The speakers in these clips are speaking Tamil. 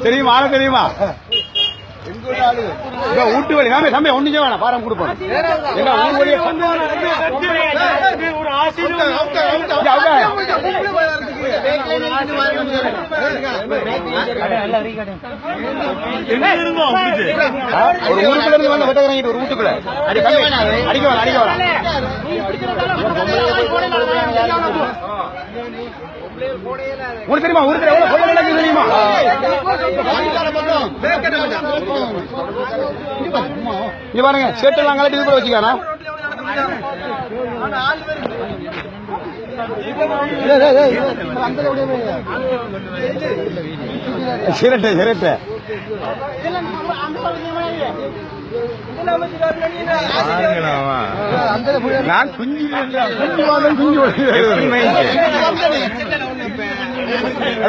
தெரியுமா ஆள தெரியுமா ஊட்டு வழி நாமே தம்பி ஒண்ணு வேணாம் பாரம் கொடுப்போம் ஒரு ஊருக்குள்ள இருந்து வந்து வெட்டக்கிறீங்க ஒரு வீட்டுக்குள்ள அடிக்க வேணாம் அடிக்க வேணாம் உங்களுக்கு தெரியுமா ஊருக்கு எவ்வளவு கொள்ள நடக்குது தெரியுமா இங்க பாருங்க சேட்டெல்லாம் கலட்டி இது கூட வச்சுக்கானா சிரட்டை சிரட்டை நான் குஞ்சு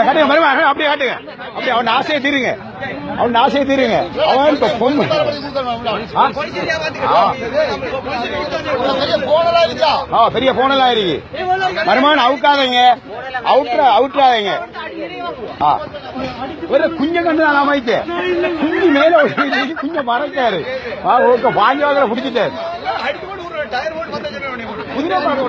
அப்படியே காட்டுங்க அப்படி அவன் ஆசையை தீருங்க அவன் ஆசையை தீருங்க அவன் பொண்ணு பெரிய போனெல்லாம் இருக்கு மருமான அவுக்காதீங்க அவுட்ராதீங்க ஒரு குஞ்ச கண்டுதான் அமைக்க குஞ்சு மேல குஞ்ச மறக்காரு வாங்கிவாத பிடிச்சிட்டாரு குதிரை பார்க்க